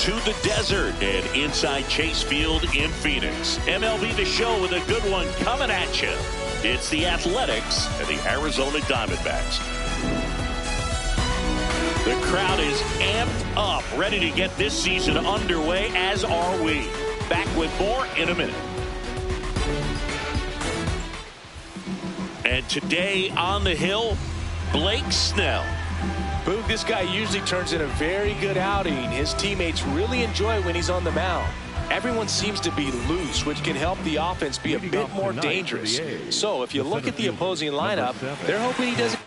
to the desert and inside Chase Field in Phoenix. MLB The Show with a good one coming at you. It's the Athletics and the Arizona Diamondbacks. The crowd is amped up, ready to get this season underway, as are we. Back with more in a minute. And today on the hill, Blake Snell. Boog, this guy usually turns in a very good outing. His teammates really enjoy when he's on the mound. Everyone seems to be loose, which can help the offense be a bit more dangerous. So if you look at the opposing lineup, they're hoping he doesn't.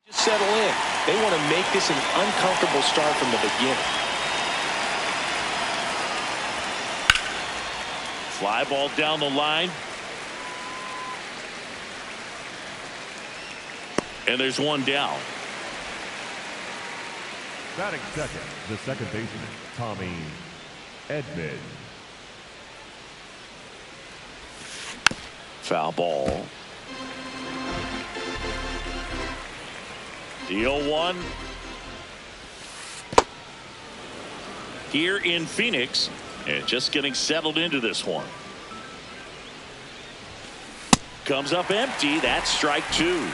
Just settle in. They want to make this an uncomfortable start from the beginning. Fly ball down the line. And there's one down. Batting second, the second baseman, Tommy Edman. Foul ball. The 0-1 here in Phoenix, and just getting settled into this one. Comes up empty. That's strike two.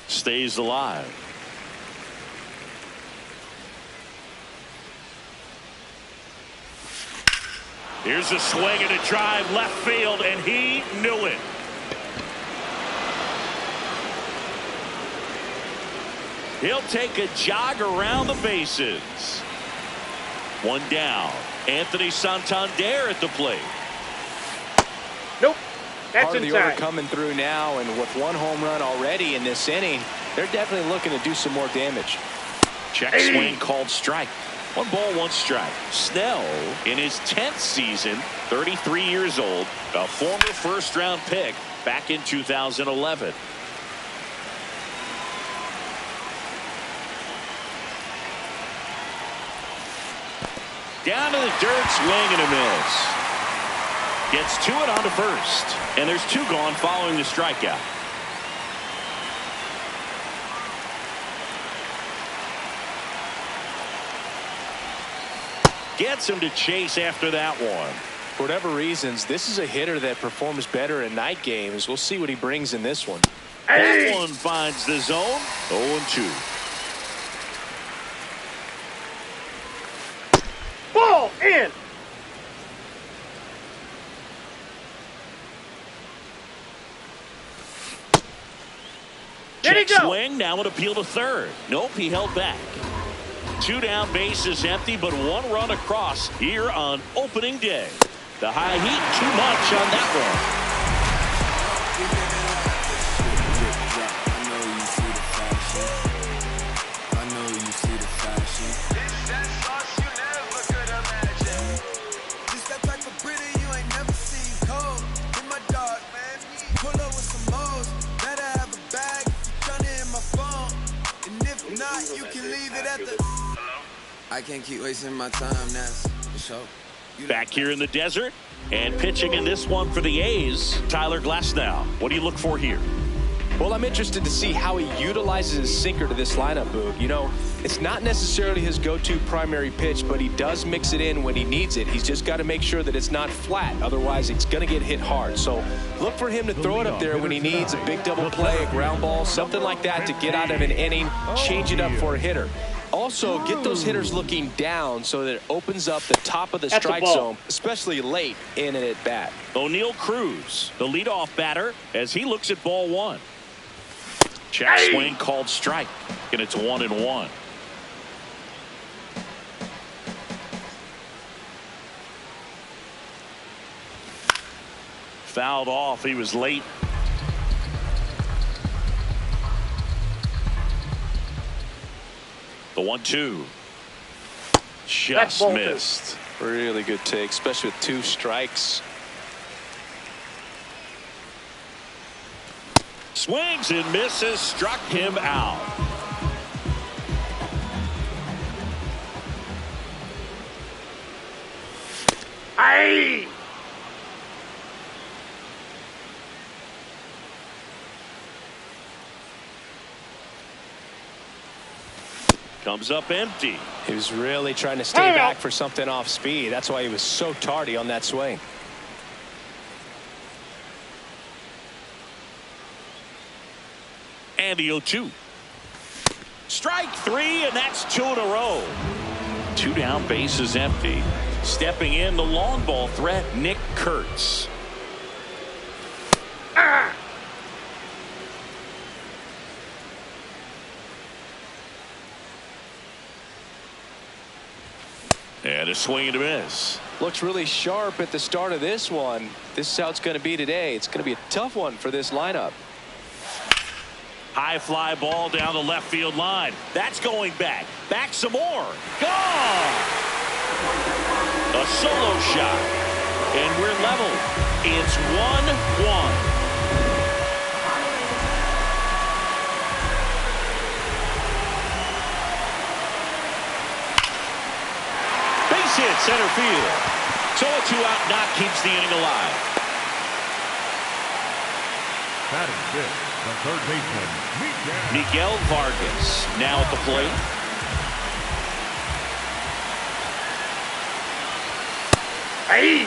Stays alive. Here's a swing and a drive left field, and he knew it. He'll take a jog around the bases. One down. Anthony Santander at the plate. Nope. That's Part of the inside. order coming through now, and with one home run already in this inning, they're definitely looking to do some more damage. Check swing called strike. 1 ball, 1 strike. Snell, in his 10th season, 33 years old, a former first-round pick back in 2011. Down to the dirt, swing and a miss. Gets to it onto first, and there's 2 gone following the strikeout. Gets him to chase after that one. For whatever reasons, this is a hitter that performs better in night games. We'll see what he brings in this one. That one finds the zone. 0-2. Ball in. Check swing. Now an appeal to third. Nope, he held back. 2 down, bases empty, but 1 run across here on opening day. The high heat, too much on that one. I can't keep wasting my time, that's for sure. Back here in the desert and pitching in this one for the A's, Tyler Glasnow. What do you look for here? Well, I'm interested to see how he utilizes his sinker to this lineup, Boog. You know, it's not necessarily his go-to primary pitch, but he does mix it in when he needs it. He's just got to make sure that it's not flat. Otherwise, it's going to get hit hard. So look for him to throw it up there when he needs a big double play, a ground ball, something like that to get out of an inning, change it up for a hitter. Also, get those hitters looking down so that it opens up the top of the strike zone, especially late in an at-bat. O'Neal Cruz, the leadoff batter, as he looks at ball 1. Check swing called strike, and it's 1-1. Fouled off. He was late. The 1-2. Just missed. Really good take, especially with 2 strikes. Swings and misses, struck him out. Aye. Comes up empty. He was really trying to stay back for something off speed. That's why he was so tardy on that swing. And the 0-2. Strike 3, and that's 2 in a row. 2 down, bases empty. Stepping in, the long ball threat, Nick Kurtz. And a swing and a miss. Looks really sharp at the start of this one. This is how it's going to be today. It's going to be a tough one for this lineup. High fly ball down the left field line. That's going back. Back some more. Gone! A solo shot. And we're level. It's 1-1. Hit center field. So a 2-out knock keeps the inning alive. Batting fifth, the third baseman, Miguel Vargas now at the plate. Hey.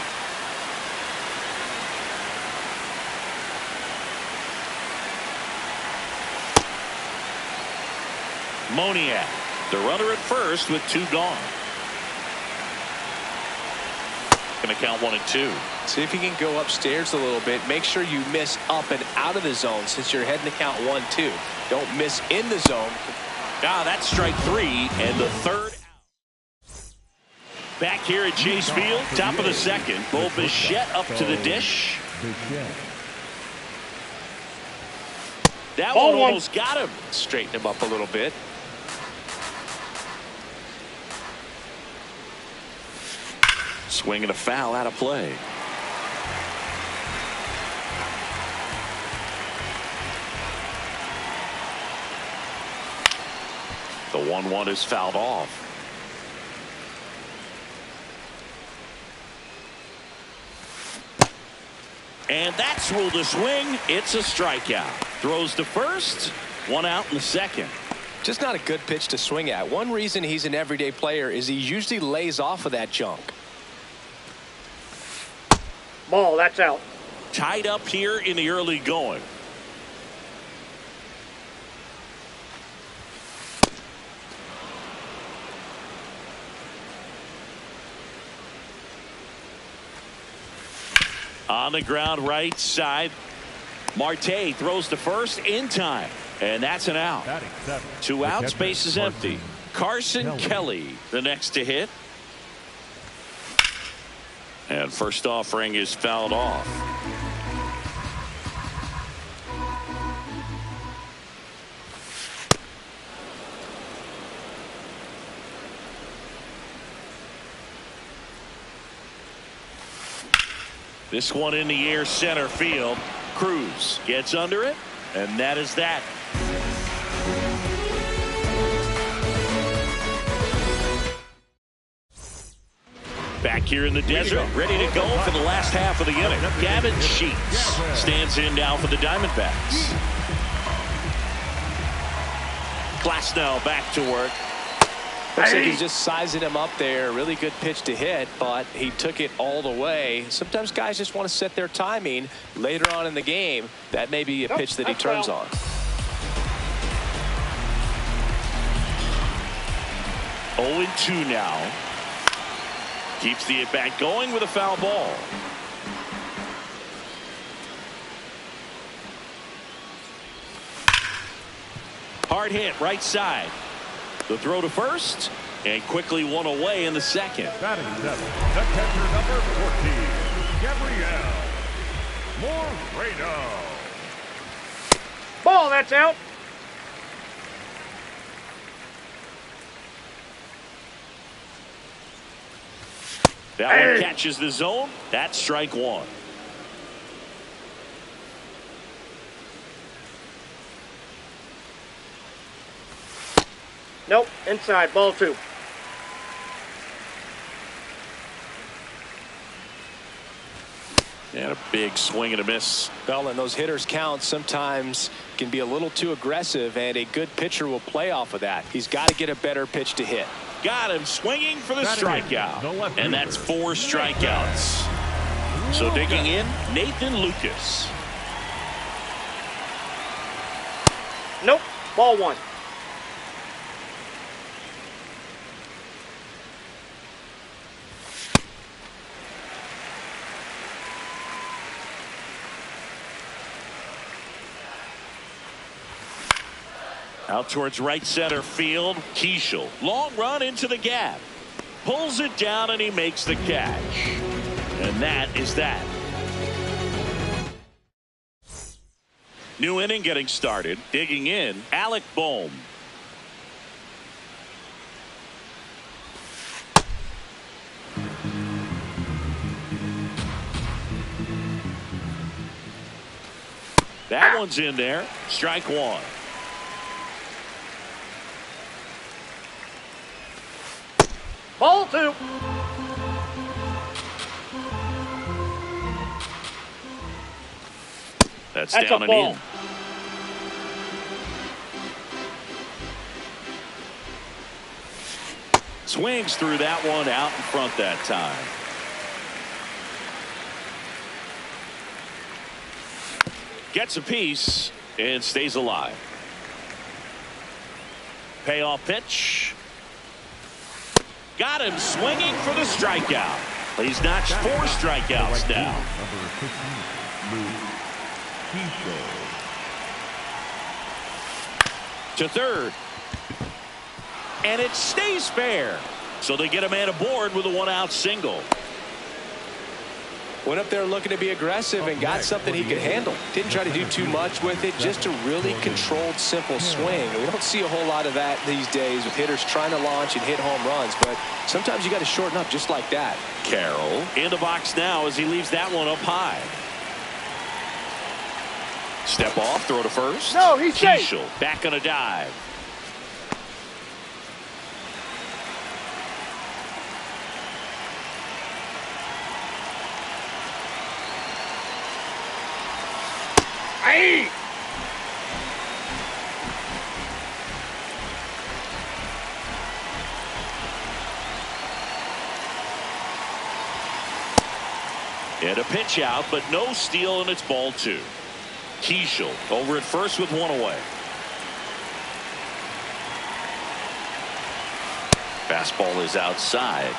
Moniak, the runner at first with 2 gone. Going to count 1-2. See if you can go upstairs a little bit. Make sure you miss up and out of the zone since you're heading to count 1-2. Don't miss in the zone. That's strike 3 and the 3rd out. Back here at Chase Field, top of the 2nd. Bo Bichette up to the dish. That one almost got him. Straighten him up a little bit. Swing and a foul out of play. The 1-1 is fouled off. And that's ruled a swing. It's a strikeout. Throws to first. 1 out in the 2nd. Just not a good pitch to swing at. One reason he's an everyday player is he usually lays off of that junk. Ball, that's out. Tied up here in the early going. On the ground right side. Marte throws to first in time. And that's an out. 2 outs, base is empty. Carson Kelly, the next to hit. And first offering is fouled off. This one in the air, center field. Cruz gets under it, and that is that. Back here in the desert, ready to go for the last half of the inning. Gavin Sheets stands in now for the Diamondbacks. Glasnow back to work. Looks like he's just sizing him up there. Really good pitch to hit, but he took it all the way. Sometimes guys just want to set their timing later on in the game. That may be a pitch that he turns on. Oh, 2 now. Keeps the at-bat going with a foul ball. Hard hit right side. The throw to first, and quickly one away in the second. Batting 7, the catcher number 14, Gabriel Moreno. Ball, that's out. That one catches the zone. That's strike 1. Nope, inside, ball 2. And a big swing and a miss. Well, and those hitters count sometimes can be a little too aggressive, and a good pitcher will play off of that. He's got to get a better pitch to hit. Got him swinging for the strikeout. And that's 4 strikeouts. So digging in, Nathan Lucas. Nope, ball 1. Out towards right center field. Keishel. Long run into the gap. Pulls it down and he makes the catch. And that is that. New inning getting started. Digging in, Alec Bohm. That one's in there. Strike 1. Ball 2. That's down and in. Swings through that one out in front that time. Gets a piece and stays alive. Payoff pitch. Got him swinging for the strikeout. He's notched 4 strikeouts now. Number 15, To third. And it stays fair. So they get a man aboard with a 1-out single. Went up there looking to be aggressive and got something he could handle. Didn't try to do too much with it. Just a really controlled, simple swing. We don't see a whole lot of that these days with hitters trying to launch and hit home runs. But sometimes you got to shorten up just like that. Carroll in the box now as he leaves that one up high. Step off, throw to first. No, he's safe. Keishel back on a dive. Hey! And a pitch out, but no steal, and it's ball 2. Keishel over at first with 1 away. Fastball is outside.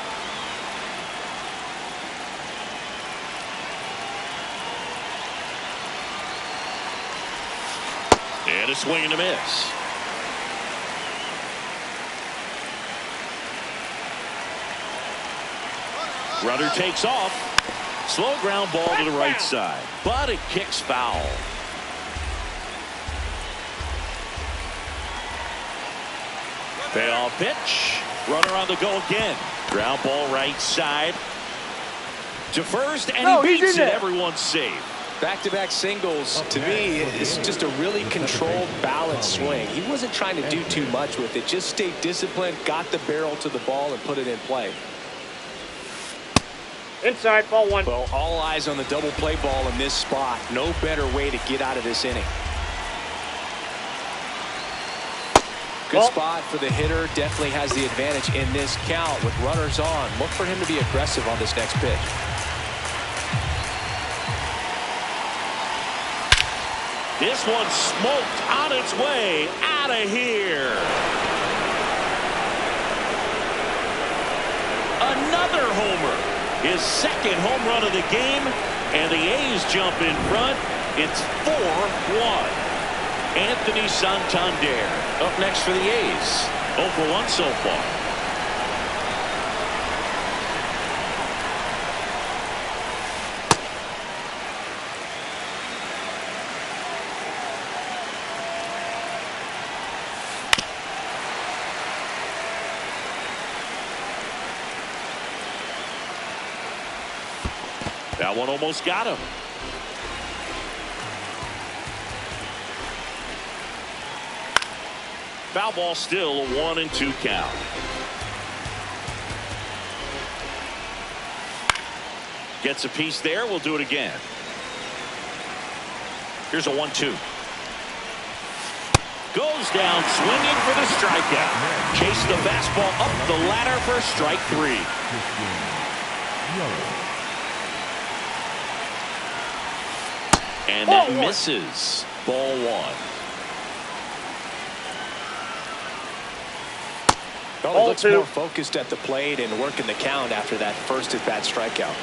And a swing and a miss. Runner takes off. Slow ground ball to the right side, but it kicks foul. Payoff pitch. Runner on the go again. Ground ball right side. To first, and he beats it. Everyone's safe. Back-to-back singles, to me, is just a really controlled, balanced swing. He wasn't trying to do too much with it. Just stayed disciplined, got the barrel to the ball, and put it in play. Inside, ball 1. Well, all eyes on the double play ball in this spot. No better way to get out of this inning. Good spot for the hitter. Definitely has the advantage in this count with runners on. Look for him to be aggressive on this next pitch. This one smoked on its way out of here. Another homer. His second home run of the game, and the A's jump in front. It's 4-1. Anthony Santander up next for the A's. 0 for 1 so far. That one almost got him. Foul ball, still a 1-2 count. Gets a piece there. We'll do it again. Here's a 1-2. Goes down swinging for the strikeout. Chase the fastball up the ladder for strike 3. And that misses. Ball 1. Well, he looks more focused at the plate and working the count after that first at-bat strikeout.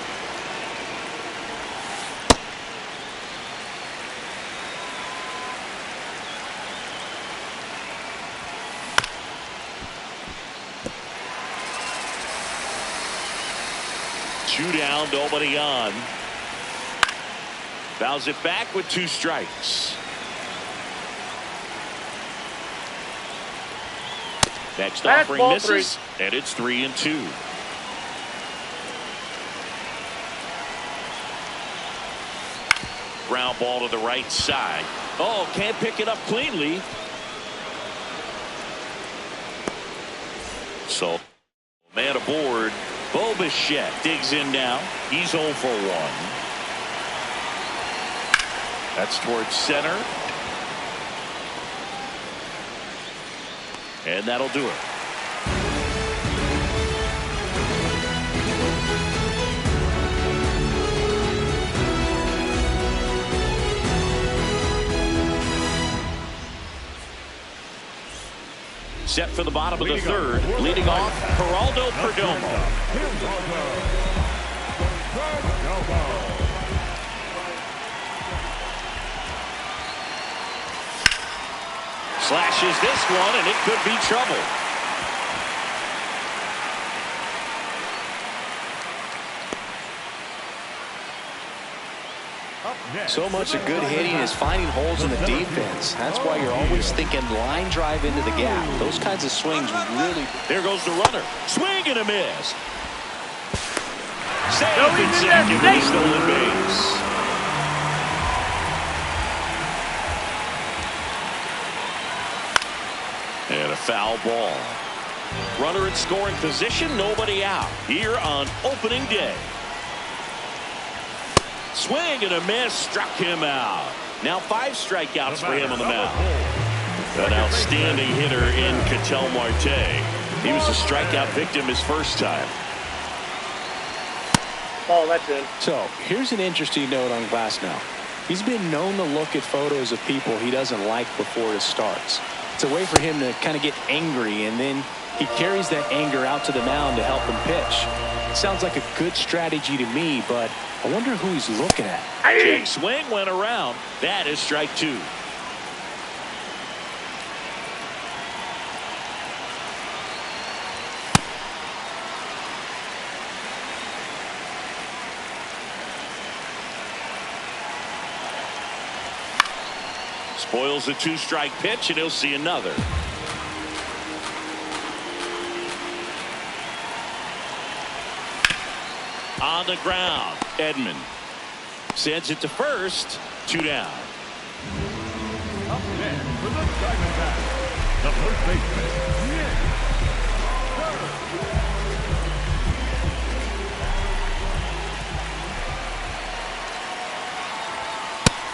Two down, nobody on. Fouls it back with 2 strikes. Next offering misses, and it's 3-2. Ground ball to the right side. Oh, can't pick it up cleanly. So, man aboard. Bo Bichette digs in now. He's 0 for 1. That's towards center. And that'll do it. Set for the bottom of the third. Leading off, Geraldo Perdomo. Slashes this one, and it could be trouble. So much of good hitting is finding holes in the defense. That's why you're always thinking line drive into the gap. Those kinds of swings really. There goes the runner. Swing and a miss. Safe in second, but he's still in base. And a foul ball. Runner in scoring position, nobody out here on opening day. Swing and a miss, struck him out. Now 5 strikeouts for him on the mound. An outstanding hitter in Ketel Marte. He was a strikeout victim his first time. Oh, that's in. So here's an interesting note on Glasnow. He's been known to look at photos of people he doesn't like before it starts. It's a way for him to kind of get angry, and then he carries that anger out to the mound to help him pitch. It sounds like a good strategy to me, but I wonder who he's looking at. Check swing went around. That is strike 2. Spoils the 2-strike pitch, and he'll see another. On the ground, Edman sends it to first. 2 down. Up next for the Diamondbacks, the first baseman, Nick.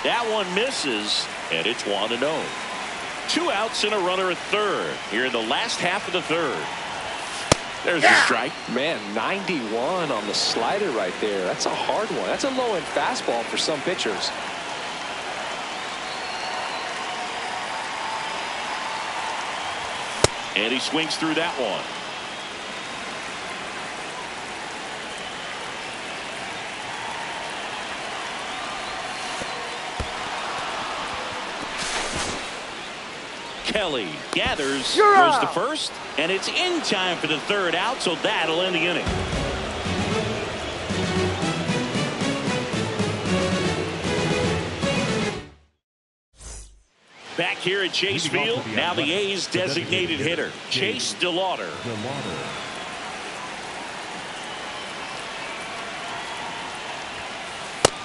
That one misses, and it's 1-0. 2 outs and a runner at third here in the last half of the third. There's a strike. Man, 91 on the slider right there. That's a hard one. That's a low-end fastball for some pitchers. And he swings through that one. Kelly gathers, throws to first, and it's in time for the third out, so that'll end the inning. Back here at Chase Field, now the A's designated hitter, Chase DeLauder.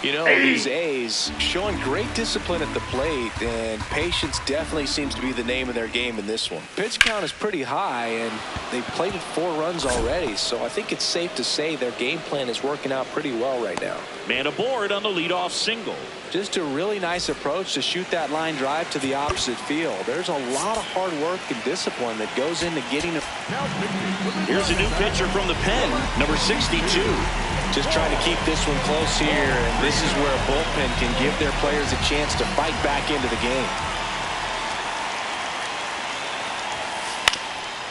You know, these A's showing great discipline at the plate, and patience definitely seems to be the name of their game in this one. Pitch count is pretty high, and they've plated 4 runs already, so I think it's safe to say their game plan is working out pretty well right now. Man aboard on the leadoff single. Just a really nice approach to shoot that line drive to the opposite field. There's a lot of hard work and discipline that goes into getting it. Here's a new pitcher from the pen, number 62. Just trying to keep this one close here, and this is where a bullpen can give their players a chance to fight back into the game.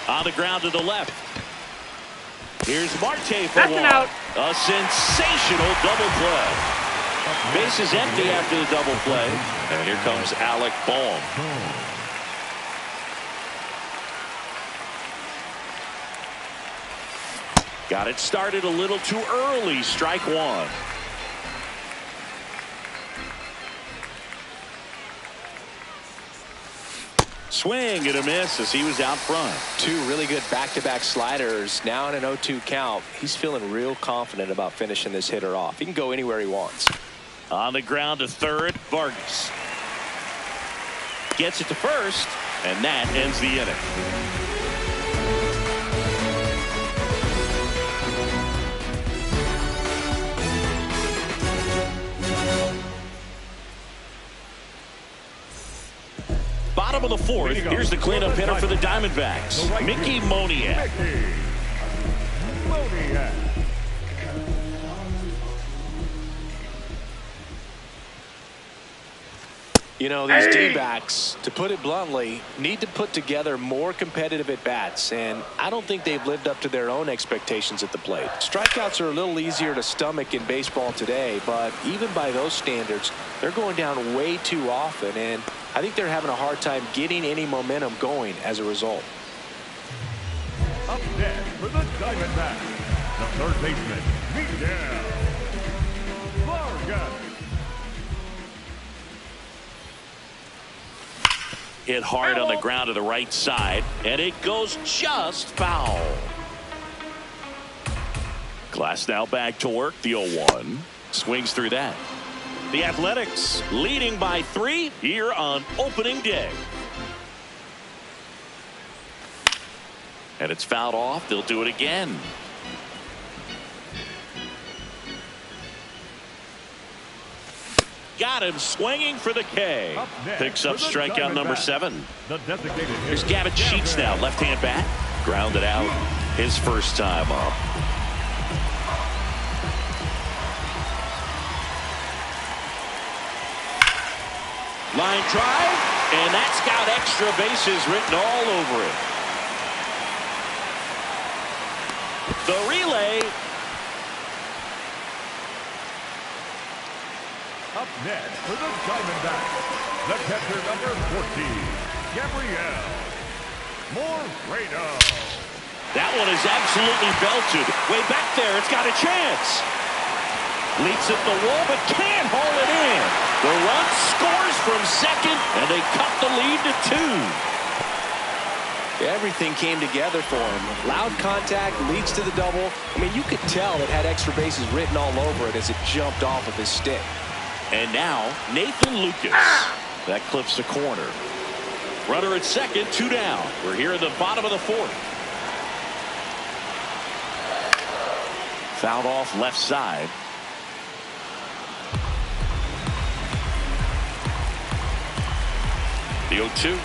On the ground to the left. Here's Marte for That's one. an out. A sensational double play. Base is empty after the double play. And here comes Alec Bohm. Got it started a little too early. Strike 1. Swing and a miss as he was out front. 2 really good back-to-back sliders. Now in an 0-2 count. He's feeling real confident about finishing this hitter off. He can go anywhere he wants. On the ground to third, Vargas gets it to first, and that ends the inning. Bottom of the 4th, here's the cleanup hitter for the Diamondbacks, Mickey Moniak. You know, these D-backs, to put it bluntly, need to put together more competitive at-bats, and I don't think they've lived up to their own expectations at the plate. Strikeouts are a little easier to stomach in baseball today, but even by those standards, they're going down way too often, and I think they're having a hard time getting any momentum going as a result. Up next for the Diamondbacks, the third baseman, Miguel Vargas. Hit hard on the ground to the right side, and it goes just foul. Glass now back to work. The 0-1 swings through that. The Athletics leading by 3 here on opening day. And it's fouled off. They'll do it again. Got him swinging for the K. Picks up strikeout number 7. Here's Gavin Sheets now, left-hand bat. Grounded out his first time up. Line drive, and that's got extra bases written all over it. The relay. Up next for the Diamondbacks, the catcher number 14, Gabriel Moreno. That one is absolutely belted. Way back there, it's got a chance. Leaps at the wall, but can't haul it in. The run scores from second, and they cut the lead to 2. Everything came together for him. Loud contact leads to the double. I mean, you could tell it had extra bases written all over it as it jumped off of his stick. And now, Nathan Lucas. That clips the corner. Runner at second, 2 down. We're here in the bottom of the 4th. Fouled off left side. The 0-2.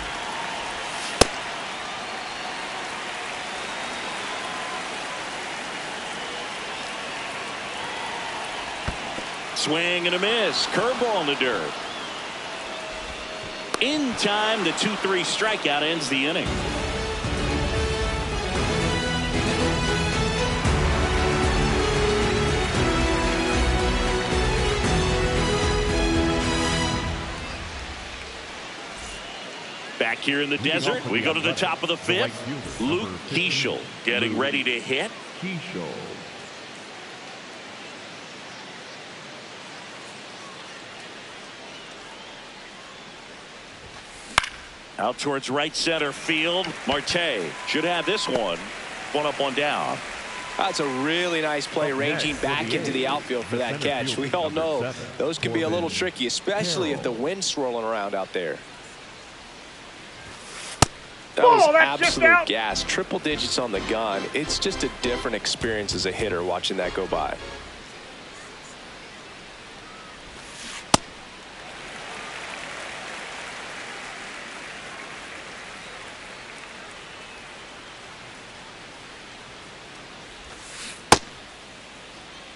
Swing and a miss. Curveball in the dirt. In time, the 2-3 strikeout ends the inning. Back here in the desert, we go to the top of the 5th. Luke Keeschel getting ready to hit. Out towards right center field. Marte should have this one. One up, one down. That's a really nice play, ranging back into the outfield for that catch. We all know those can be a little tricky, especially if the wind's swirling around out there. That was absolute gas. Triple digits on the gun. It's just a different experience as a hitter watching that go by.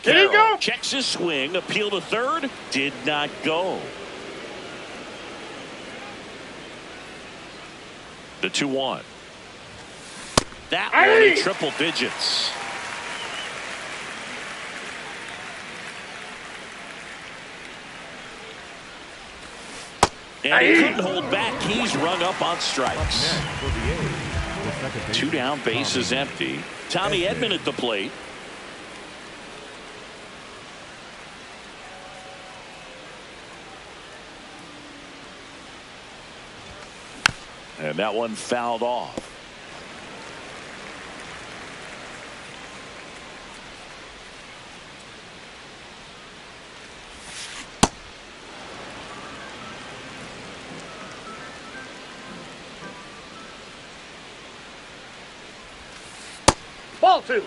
Did he go? Checks his swing. Appeal to third. Did not go. The 2-1. That one in triple digits. And he couldn't hold back. He's rung up on strikes. 2 down, base is empty. Tommy Edman at the plate. And that one fouled off. Ball 2.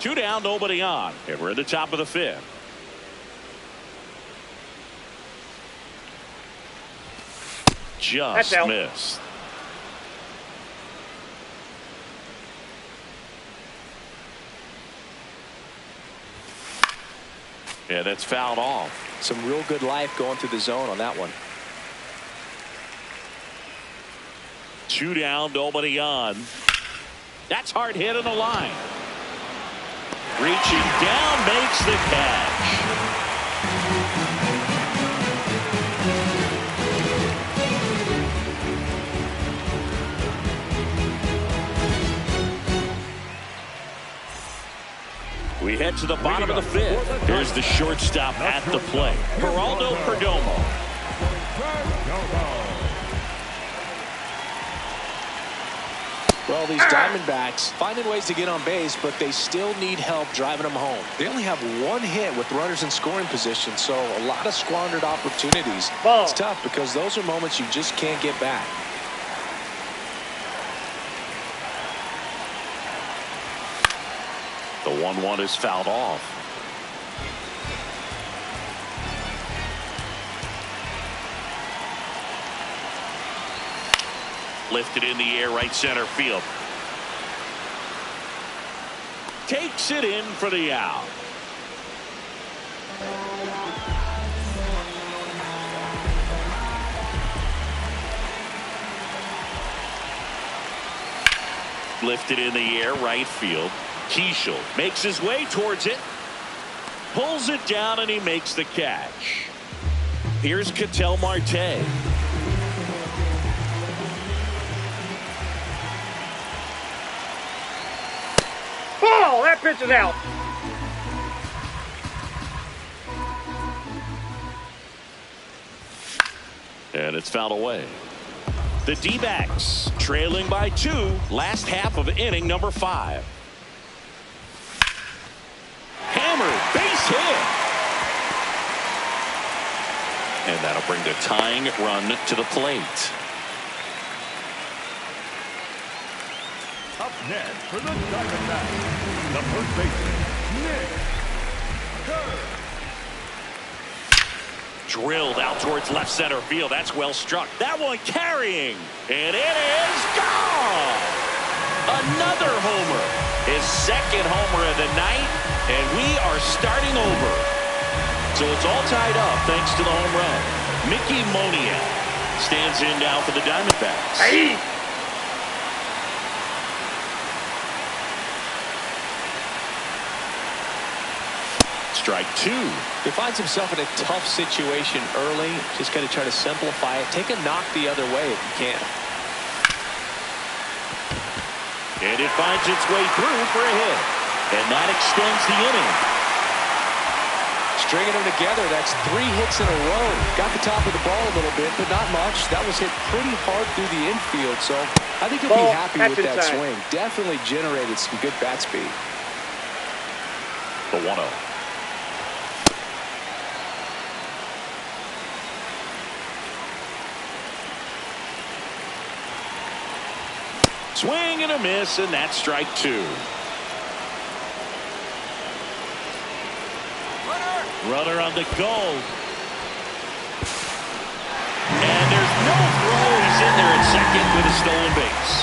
2 down, nobody on. And we're at the top of the 5th. Just missed. Yeah, that's fouled off. Some real good life going through the zone on that one. 2 down, nobody on. That's hard hit on the line. Reaching down, makes the catch. We head to the bottom of the 5th. Here's the shortstop at the plate, Geraldo Perdomo. Well, these Diamondbacks finding ways to get on base, but they still need help driving them home. They only have 1 hit with runners in scoring position, so a lot of squandered opportunities. It's tough because those are moments you just can't get back. The 1-1 is fouled off. Lifted in the air, right center field. Takes it in for the out. Lifted in the air, right field. Keeschel makes his way towards it. Pulls it down, and he makes the catch. Here's Ketel Marte. Ball! That pitch is out. And it's fouled away. The D-backs trailing by 2, last half of inning number 5. Hammered, base hit. And that'll bring the tying run to the plate. Up next for the Diamondbacks, the first baseman, Nick. Drilled out towards left center field. That's well struck. That one carrying. And it is gone. Another homer. His second homer of the night. And we are starting over. So it's all tied up thanks to the home run. Mickey Monia stands in now for the Diamondbacks. Hey! Strike 2. He finds himself in a tough situation early. Just got to try to simplify it. Take a knock the other way if you can. And it finds its way through for a hit. And that extends the inning. Stringing them together, that's 3 hits in a row. Got the top of the ball a little bit, but not much. That was hit pretty hard through the infield, so I think he'll be happy with that swing. Definitely generated some good bat speed. The 1-0. Swing and a miss, and that's strike 2. Runner on the go. And there's no throw. He's in there at second with a stolen base.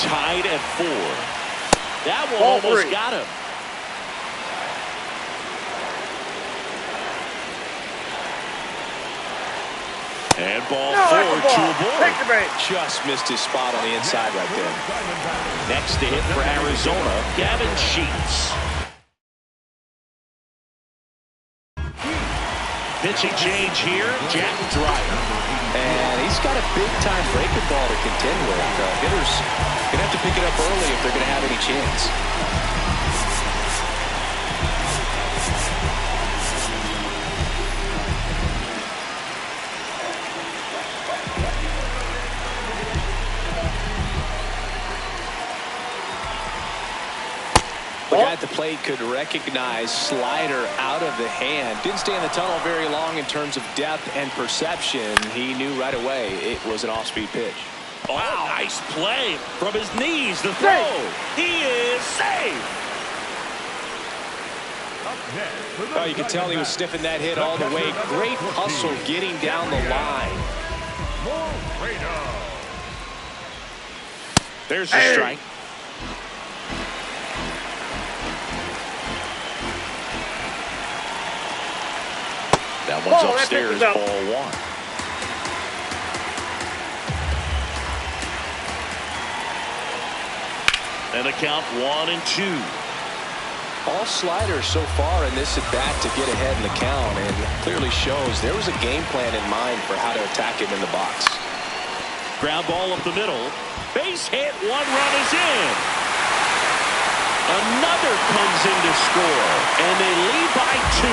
Tied at 4. That one almost got him. And ball 4, 2 aboard. Just missed his spot on the inside right there. Next to hit for Arizona, Gavin Sheets. Pitching change here, Jack Dreyer. And he's got a big-time breaking ball to contend with. Hitters going to have to pick it up early if they're going to have any chance. The guy at the plate could recognize slider out of the hand. Didn't stay in the tunnel very long in terms of depth and perception. He knew right away it was an off-speed pitch. Wow, nice play from his knees. The throw. He is safe. Oh, you can tell he was sniffing that hit all the way. Great hustle getting down the line. There's the strike. That one's upstairs, ball 1. And the count 1-2. All sliders so far in this at-bat to get ahead in the count, and clearly shows there was a game plan in mind for how to attack him in the box. Ground ball up the middle. Base hit, 1 run is in. Another comes in to score, and they lead by 2.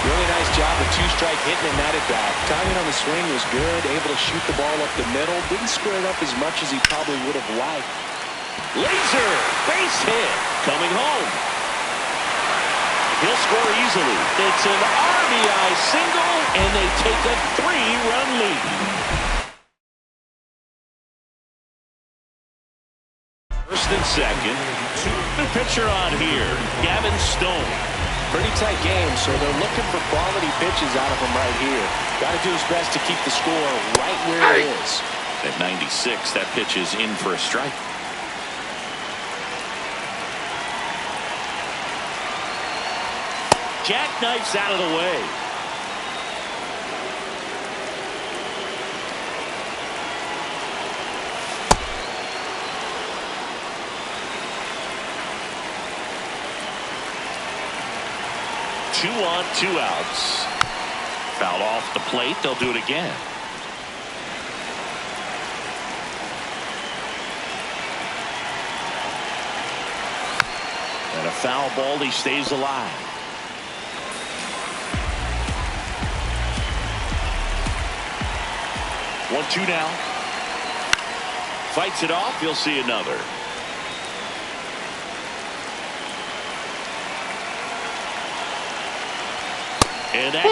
Really nice job of 2-strike hitting in that at-bat. Timing on the swing was good, able to shoot the ball up the middle. Didn't square it up as much as he probably would have liked. Laser, base hit, coming home. He'll score easily. It's an RBI single, and they take a 3-run lead. First and second. The pitcher on here, Gavin Stone. Pretty tight game, so they're looking for quality pitches out of him right here. Got to do his best to keep the score right where it is. At 96, that pitch is in for a strike. Jackknifes out of the way. Two on, 2 outs. Fouled off the plate. They'll do it again. And a foul ball. He stays alive. 1-2 now. Fights it off. He'll see another. And that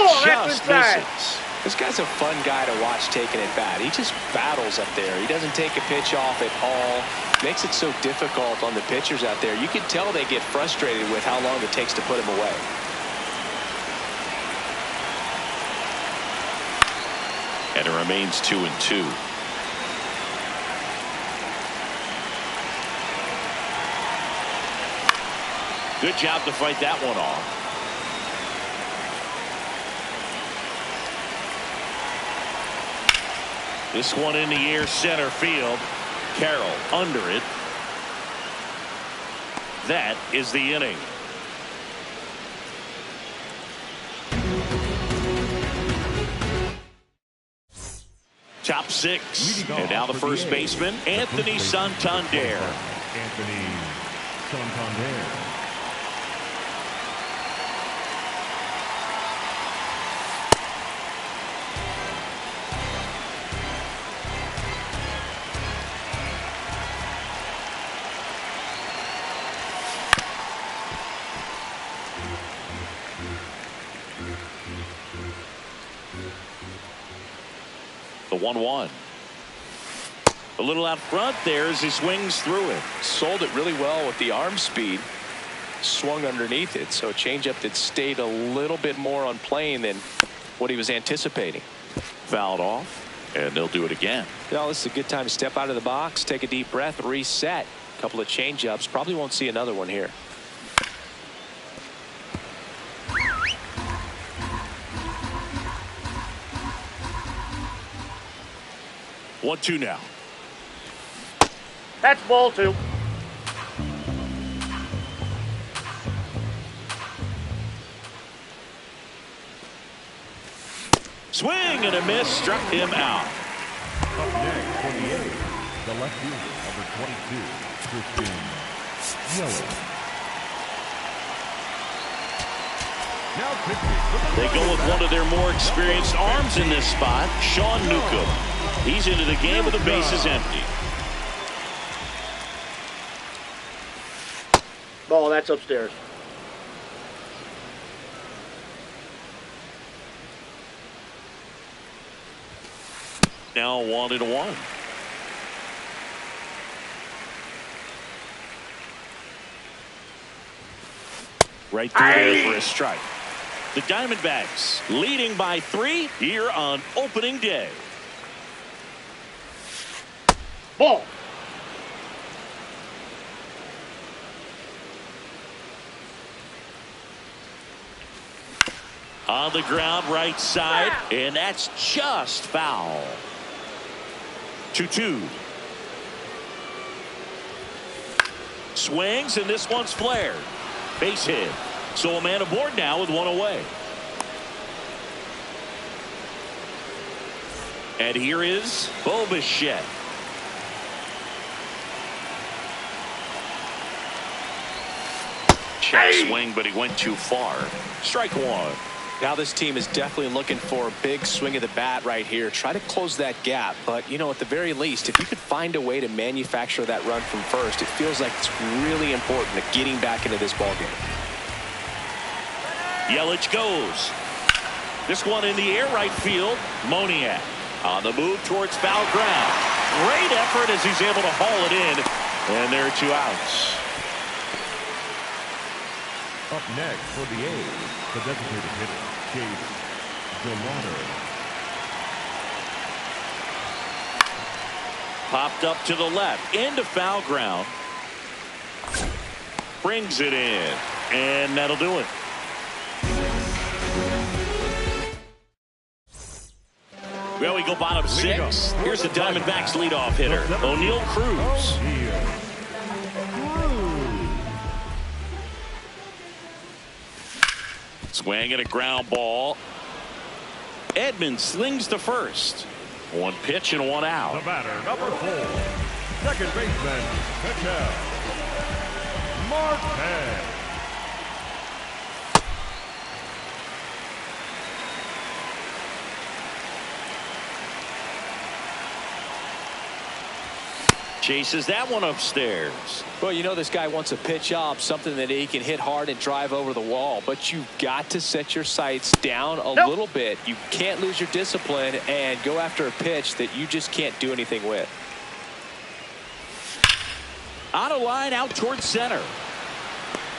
just misses. This guy's a fun guy to watch taking at bat. He just battles up there. He doesn't take a pitch off at all. Makes it so difficult on the pitchers out there. You can tell they get frustrated with how long it takes to put him away. And it remains 2-2. Good job to fight that one off. This one in the air, center field. Carroll under it. That is the inning. Top six. And now the first baseman, Anthony Santander. Anthony Santander. The 1-1. A little out front there as he swings through it. Sold it really well with the arm speed. Swung underneath it, so a changeup that stayed a little bit more on plane than what he was anticipating. Fouled off, and they'll do it again. Well, this is a good time to step out of the box, take a deep breath, reset. A couple of changeups. Probably won't see another one here. One, two now. That's ball two. Swing and a miss, struck him out. Up next for the A's, the left fielder, number 22, Christian Yelich. Now pitching. They go with one of their more experienced arms in this spot, Sean Newcomb. He's into the game with the bases empty. Ball, that's upstairs. Now 1-1. Right through there for a strike. The Diamondbacks leading by 3 here on opening day. Ball. On the ground, right side, and that's just foul. 2-2. Swings, and this one's flared. Base hit. So a man aboard now with one away. And here is Bo Bichette. Check swing, but he went too far. Strike one. Now this team is definitely looking for a big swing of the bat right here. Try to close that gap. But, you know, at the very least, if you could find a way to manufacture that run from first, it feels like it's really important to getting back into this ballgame. Yelich goes. This one in the air, right field. Moniak on the move towards foul ground. Great effort as he's able to haul it in. And there are 2 outs. Up next for the A's, the designated hitter, Chase Gelato. Popped up to the left, into foul ground. Brings it in, and that'll do it. Well, we go bottom 6. Here's the Diamondbacks leadoff hitter, O'Neal Cruz. Swing and a ground ball. Edman slings to first. 1 pitch and 1 out. The batter, number 4, second baseman, Mikel Marte. Chases that one upstairs. Well, you know this guy wants a pitch up, something that he can hit hard and drive over the wall. But you've got to set your sights down a little bit. You can't lose your discipline and go after a pitch that you just can't do anything with. On a line out towards center.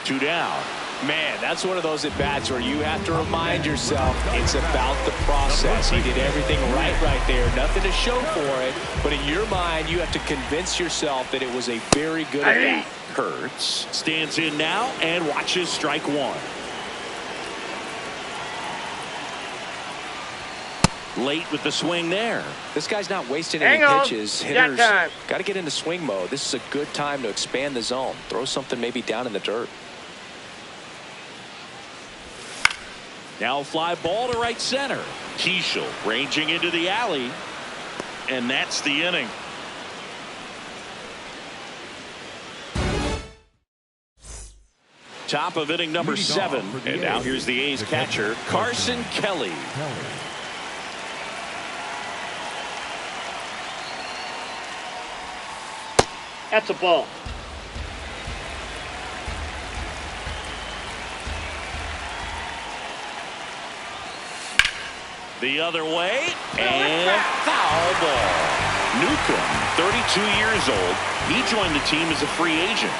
2 down. Man, that's one of those at-bats where you have to remind yourself it's about the process. He did everything right there. Nothing to show for it. But in your mind, you have to convince yourself that it was a very good at-bat. Hurts stands in now and watches strike one. Late with the swing there. This guy's not wasting any pitches. Hitters got to get into swing mode. This is a good time to expand the zone. Throw something maybe down in the dirt. Now a fly ball to right center. Keishel ranging into the alley. And that's the inning. Top of inning number 7. And now here's the A's catcher, Carson Kelly. That's a ball. The other way, and foul ball. Newcomb, 32 years old. He joined the team as a free agent.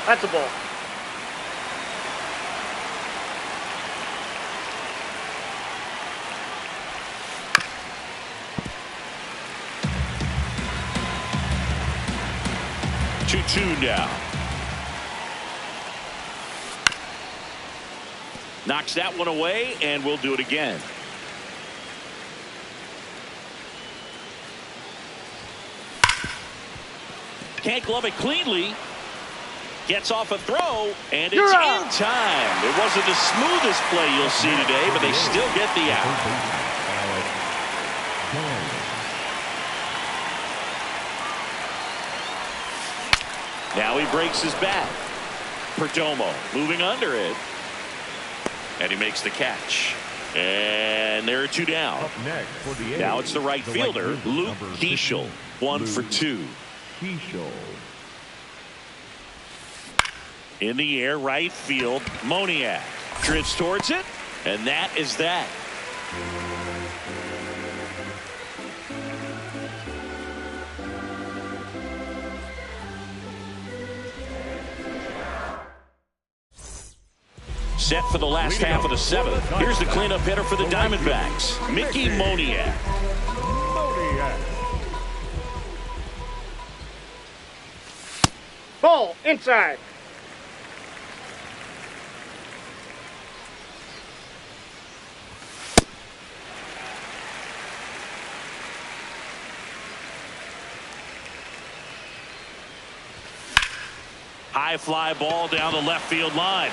That's a ball. Two now. Knocks that one away, and we'll do it again. Can't glove it cleanly. Gets off a throw, and it's in time. It wasn't the smoothest play you'll see today, but they still get the out. Now he breaks his bat. Perdomo moving under it. And he makes the catch. And there are 2 down. Now it's the right fielder, Luke Keishel. 1 for 2. In the air, right field, Moniak drifts towards it, and that is that. Set for the last half of the 7th. Here's the cleanup hitter for the Diamondbacks, Mickey Moniak. Ball inside. High fly ball down the left field line.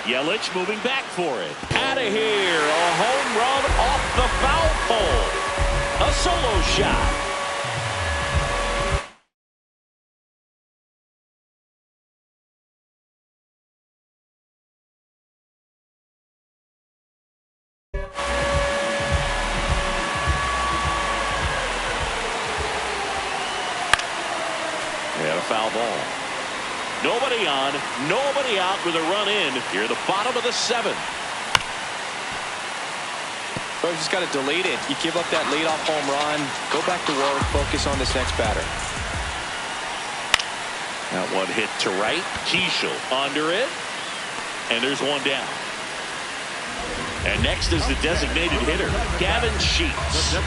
Yelich moving back for it. Out of here. A home run off the foul pole. A solo shot. And a foul ball. Nobody on, nobody out with a run in here at the bottom of the 7th. Well, you just got to delete it. You give up that leadoff home run. Go back to work. Focus on this next batter. That one hit to right. Keishel under it. And there's 1 down. And next is the designated hitter, Gavin Sheets.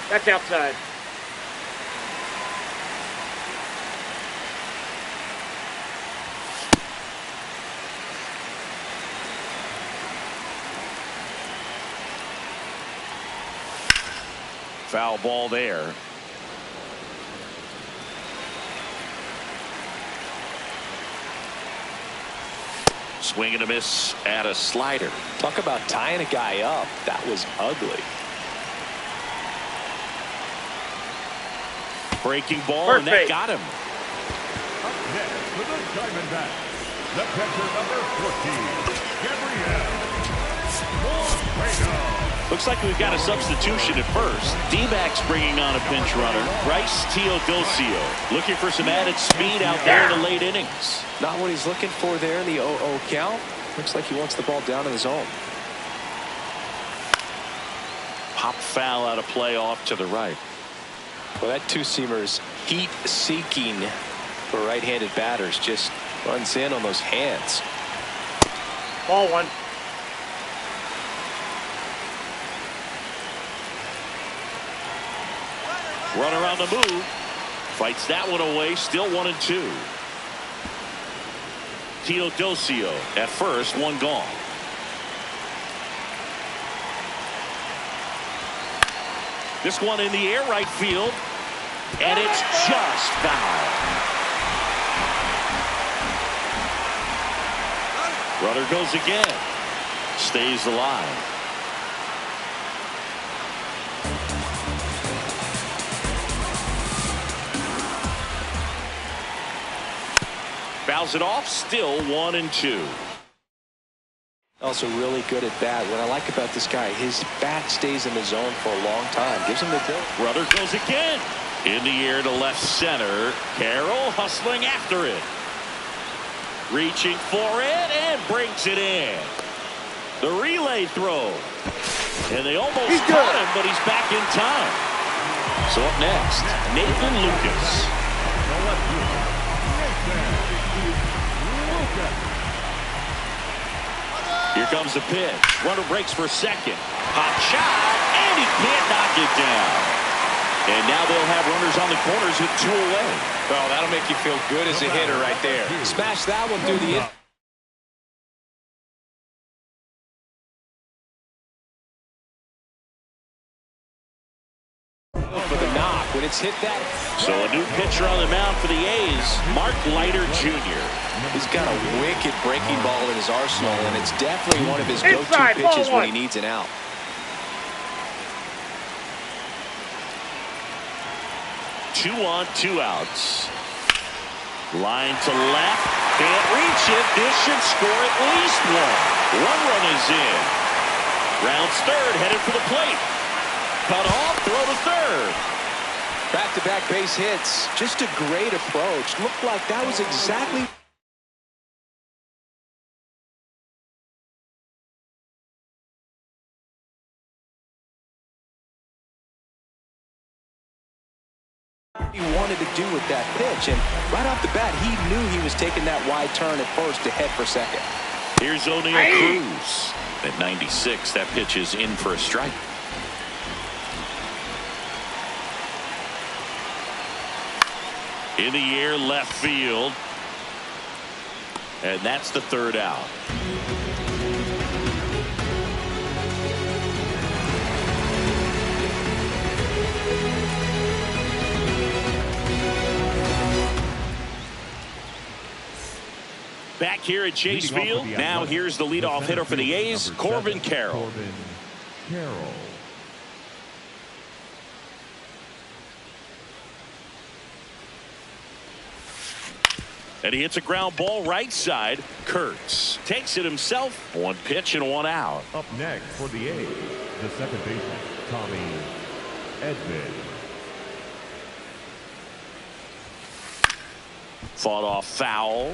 That's outside. Foul ball there. Swing and a miss at a slider. Talk about tying a guy up. That was ugly. Breaking ball, and that got him. Up next for the Diamondbacks, the catcher number 14, Gabriel Moreno. Looks like we've got a substitution at first. D-backs bringing on a pinch runner. Bryce Teodosio looking for some added speed out there in the late innings. Not what he's looking for there in the 0-0 count. Looks like he wants the ball down in the zone. Pop foul out of play off to the right. Well, that two-seamer is heat-seeking for right-handed batters. Just runs in on those hands. Ball one. Runner on the move. Fights that one away. Still 1-2. Teodosio at first, one gone. This one in the air right field. And it's just foul. Runner goes again. Stays alive. Fouls it off. Still 1-2. Also really good at bat. What I like about this guy, his bat stays in the zone for a long time. Gives him the go. Runner goes again. In the air to left center. Carroll hustling after it. Reaching for it and brings it in. The relay throw. And they almost caught him, but he's back in time. So up next, Nathan Lucas. Here comes the pitch. Runner breaks for second. Hot shot, and he can't knock it down. And now they'll have runners on the corners with 2 away. Well, that'll make you feel good as a hitter right there. Smash that one through the for the knock when it's hit that. So a new pitcher on the mound for the A's, Mark Leiter Jr. He's got a wicked breaking ball in his arsenal, and it's definitely one of his go-to pitches when he needs an out. Two on, 2 outs. Line to left. Can't reach it. This should score at least one. 1 run is in. Rounds third, headed for the plate. Cut off, throw to third. Back-to-back base hits. Just a great approach. Looked like that was exactly he wanted to do with that pitch, and right off the bat he knew he was taking that wide turn at first to head for second. Here's O'Neal Cruz at 96. That pitch is in for a strike. In the air left field, and that's the 3rd out. Back here at Chase Field. Now here's the leadoff hitter for the A's, Corbin Carroll. And he hits a ground ball right side. Kurtz takes it himself. 1 pitch and 1 out. Up next for the A's, the second baseman, Tommy Edman. Fought off foul.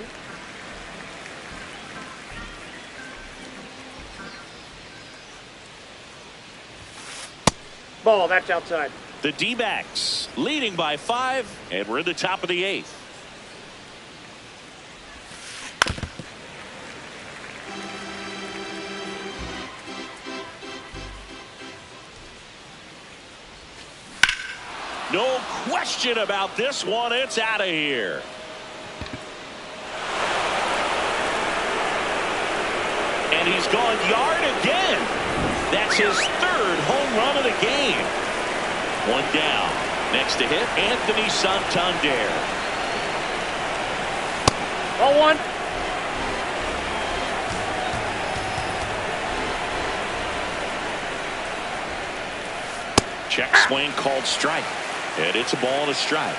Ball, that's outside. The D-backs leading by 5, and we're in the top of the 8th. No question about this one. It's out of here. And he's gone yard again. That's his 3rd home run of the game. 1 down. Next to hit, Anthony Santander. Ball 1. Check swing called strike. And it's a ball and a strike.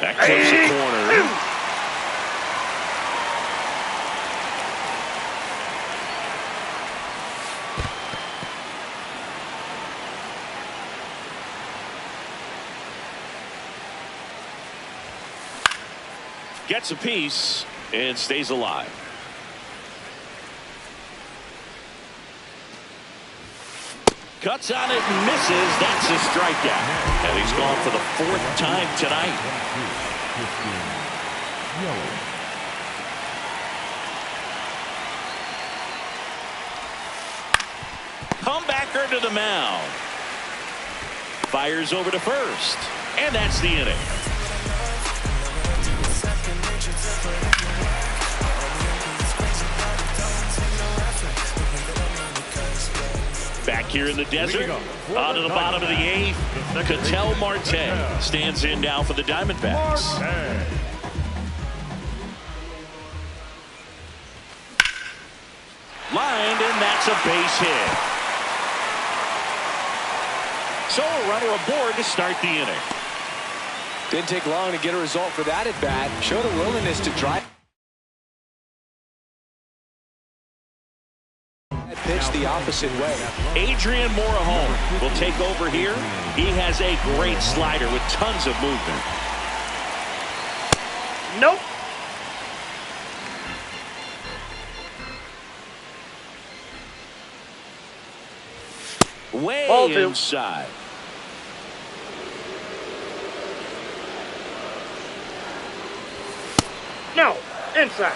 That clips the corner. Gets a piece and stays alive. Cuts on it and misses. That's a strikeout. And he's gone for the 4th time tonight. Comebacker to the mound. Fires over to first. And that's the inning. Back here in the desert, out of the bottom of the 8th, Ketel Marte stands in now for the Diamondbacks. Lined, and that's a base hit. So a runner aboard to start the inning. Didn't take long to get a result for that at bat. Showed a willingness to drive. Pitch the opposite way. Adrian Morejon will take over here. He has a great slider with tons of movement. Nope. Way Ball 2. inside. No. Inside.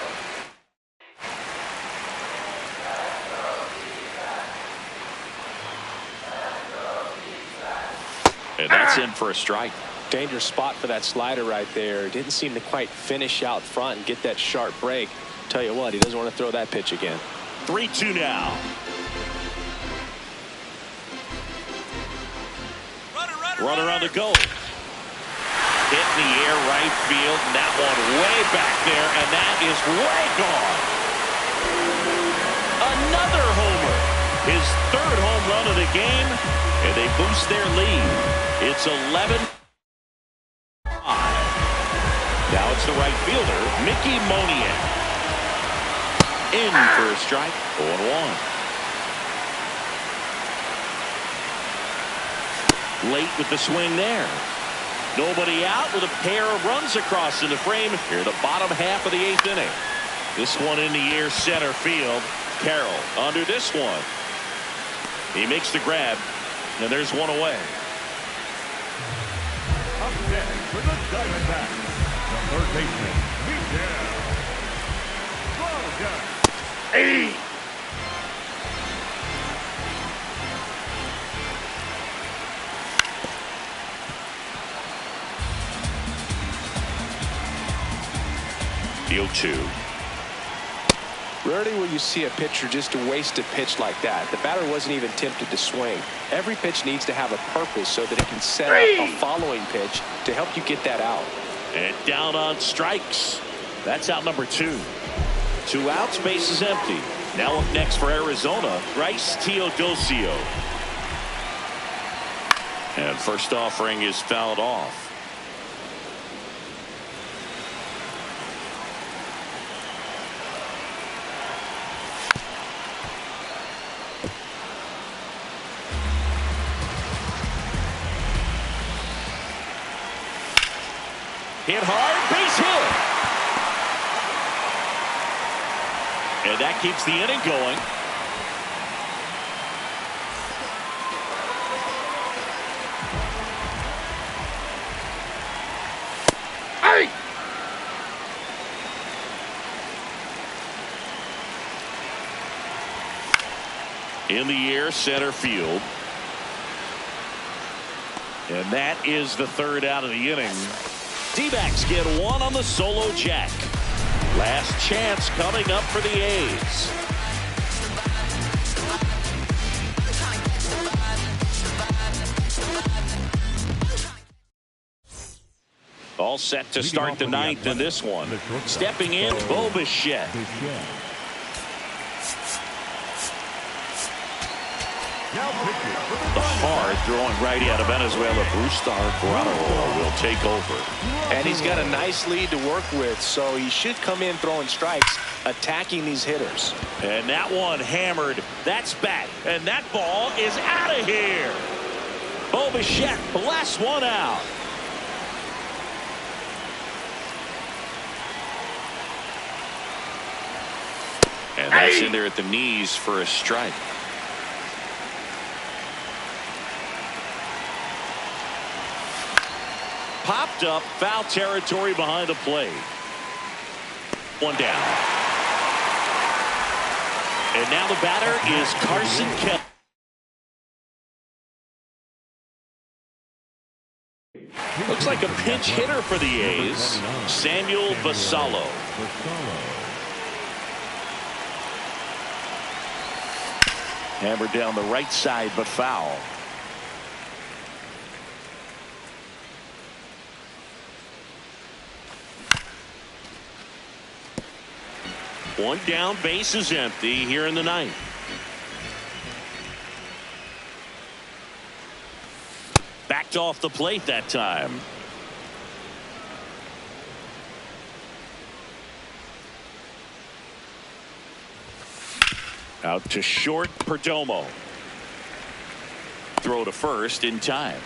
And that's in for a strike. Dangerous spot for that slider right there. Didn't seem to quite finish out front and get that sharp break. Tell you what, he doesn't want to throw that pitch again. 3-2 now. Runner on the go. Hit in the air right field, and that one way back there, and that is way gone. Another homer. His 3rd home run of the game, and they boost their lead. It's 11-5. Now it's the right fielder, Mickey Moniak. In for a strike, 0-1. Late with the swing there. Nobody out with a pair of runs across in the frame here, the bottom half of the 8th inning. This one in the air, center field. Carroll under this one. He makes the grab, and there's one away. Up next for the Diamondbacks, the third baseman, Miguel. 80. The 0-2. Rarely will you see a pitcher just to waste a pitch like that. The batter wasn't even tempted to swing. Every pitch needs to have a purpose so that it can set up a following pitch to help you get that out. And down on strikes. That's out number 2. 2 outs, base is empty. Now up next for Arizona, Bryce Teodosio. And first offering is fouled off. Hit hard, base hit. And that keeps the inning going. Hey! In the air, center field. And that is the 3rd out of the inning. D-backs get 1 on the solo jack. Last chance coming up for the A's. All set to start the 9th in this one. Stepping in, Bo Bichette. The hard throwing righty out of Venezuela, Brustar Guerrero will take over. And he's got a nice lead to work with, so he should come in throwing strikes, attacking these hitters. And that one hammered. That's back. And that ball is out of here. Bo Bichette blasts one out. And that's in there at the knees for a strike. Popped up, foul territory behind the plate. One down. And now the batter is Carson Kelly. Looks like a pinch hitter for the A's, Samuel Vasallo. Hammered down the right side, but foul. One down, base is empty here in the ninth. Backed off the plate that time. Out to short, Perdomo. Throw to first in time.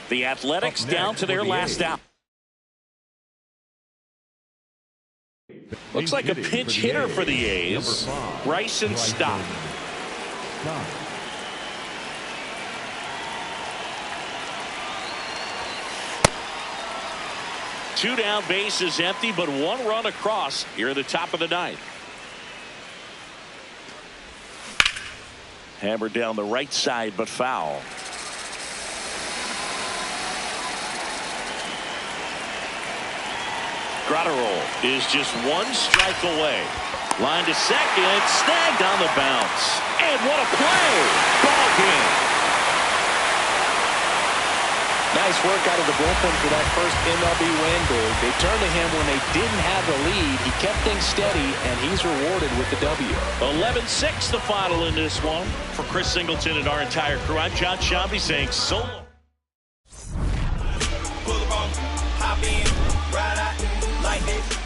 The Athletics down to their last out. Looks like a pinch hitter for the A's, Bryson Stott. Two down, base is empty, but one run across here at the top of the ninth. Hammered down the right side, but foul. Grotterol is just one strike away. Line to second, snagged on the bounce. And what a play! Ball game. Nice work out of the bullpen for that first MLB win, Big. They turned to him when they didn't have the lead. He kept things steady, and he's rewarded with the W. 11-6 the final in this one. For Chris Singleton and our entire crew, I'm John Shambi saying so long. Pull the ball, hop in, ride out like this.